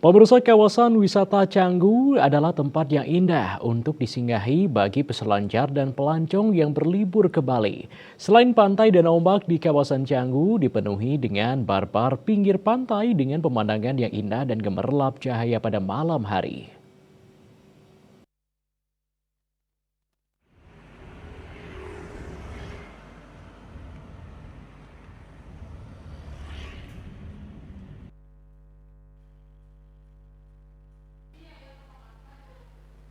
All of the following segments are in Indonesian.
Pemirsa, kawasan wisata Canggu adalah tempat yang indah untuk disinggahi bagi peselancar dan pelancong yang berlibur ke Bali. Selain pantai dan ombak di kawasan Canggu dipenuhi dengan bar-bar pinggir pantai dengan pemandangan yang indah dan gemerlap cahaya pada malam hari.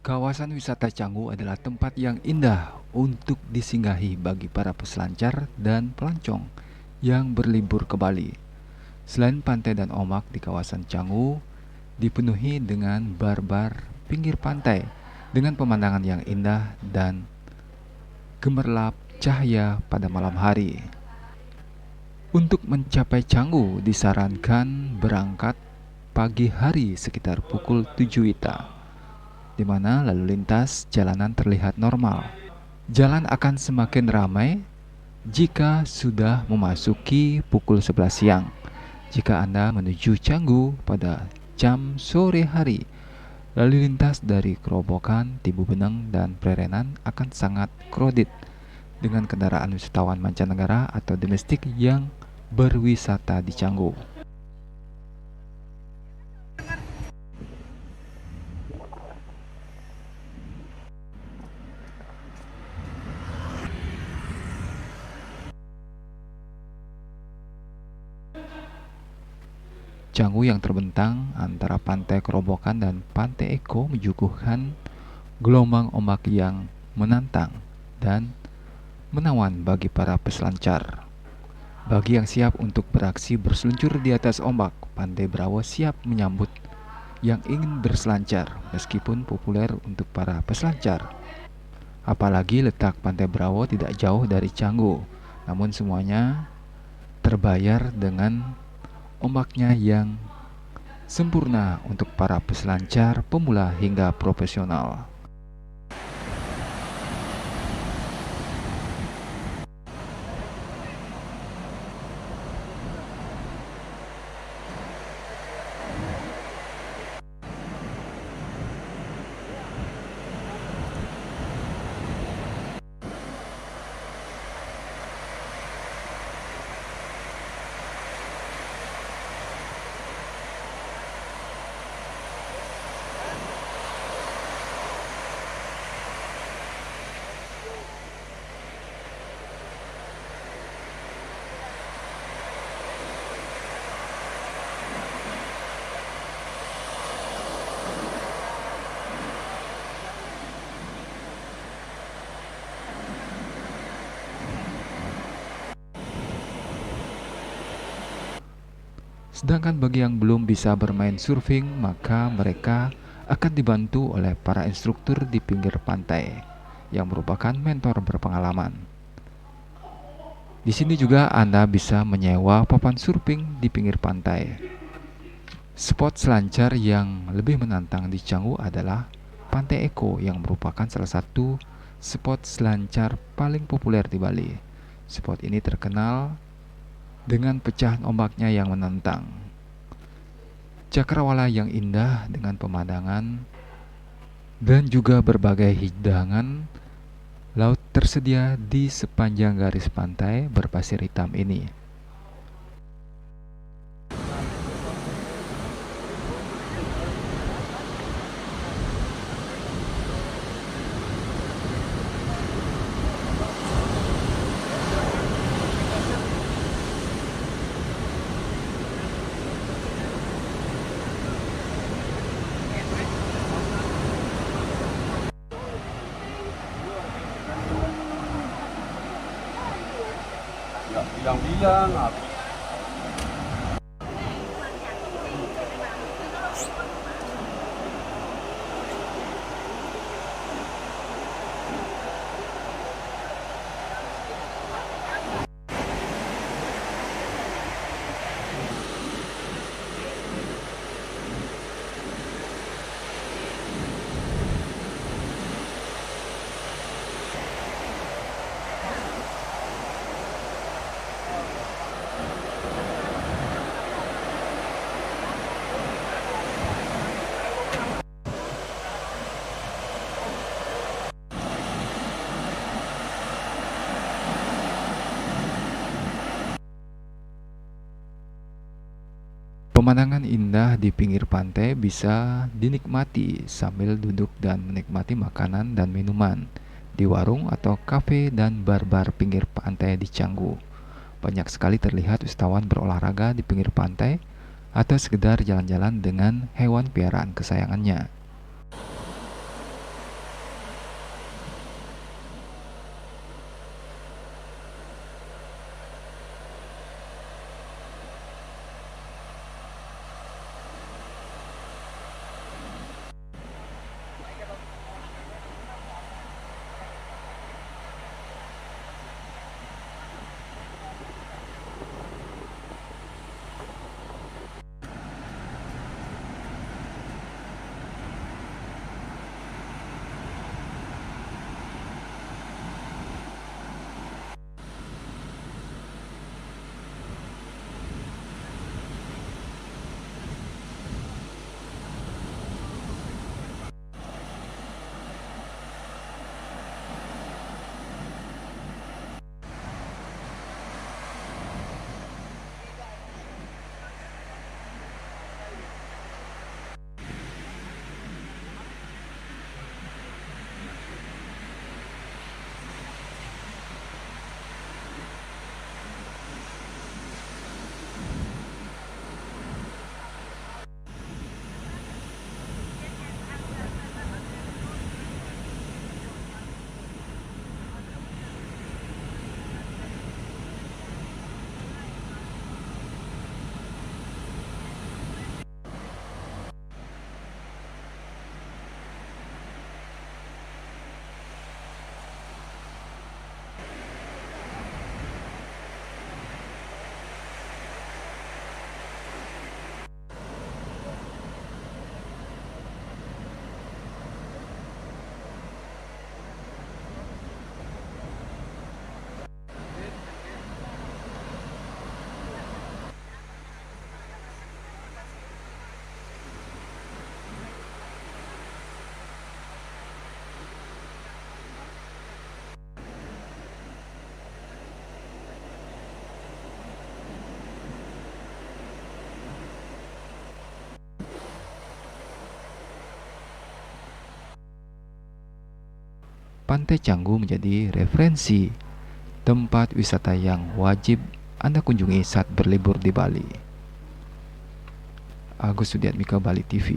Kawasan wisata Canggu adalah tempat yang indah untuk disinggahi bagi para peselancar dan pelancong yang berlibur ke Bali. Selain pantai dan ombak di kawasan Canggu, dipenuhi dengan bar-bar pinggir pantai dengan pemandangan yang indah dan gemerlap cahaya pada malam hari. Untuk mencapai Canggu disarankan berangkat pagi hari sekitar pukul 7 WITA, di mana lalu lintas jalanan terlihat normal. Jalan akan semakin ramai jika sudah memasuki pukul 11 siang. Jika Anda menuju Canggu pada jam sore hari, lalu lintas dari Kerobokan, Tibu Beneng, dan Prerenan akan sangat kredit dengan kendaraan wisatawan mancanegara atau domestik yang berwisata di Canggu. Canggu yang terbentang antara Pantai Kerobokan dan Pantai Eko menyuguhkan gelombang ombak yang menantang dan menawan bagi para peselancar. Bagi yang siap untuk beraksi berseluncur di atas ombak, Pantai Brawo siap menyambut yang ingin berselancar meskipun populer untuk para peselancar. Apalagi letak Pantai Brawo tidak jauh dari Canggu, namun semuanya terbayar dengan ombaknya yang sempurna untuk para peselancar pemula hingga profesional. Sedangkan bagi yang belum bisa bermain surfing, maka mereka akan dibantu oleh para instruktur di pinggir pantai yang merupakan mentor berpengalaman. Di sini juga Anda bisa menyewa papan surfing di pinggir pantai. Spot selancar yang lebih menantang di Canggu adalah Pantai Eko yang merupakan salah satu spot selancar paling populer di Bali. Spot ini terkenal dengan pecahan ombaknya yang menantang, cakrawala yang indah dengan pemandangan, dan juga berbagai hidangan laut tersedia di sepanjang garis pantai berpasir hitam ini. Nggak bilang-bilang apa. Pemandangan indah di pinggir pantai bisa dinikmati sambil duduk dan menikmati makanan dan minuman di warung atau kafe dan bar-bar pinggir pantai di Canggu. Banyak sekali terlihat wisatawan berolahraga di pinggir pantai atau sekedar jalan-jalan dengan hewan piaraan kesayangannya. Pantai Canggu menjadi referensi tempat wisata yang wajib Anda kunjungi saat berlibur di Bali. Agus Sudiatmika, Bali TV.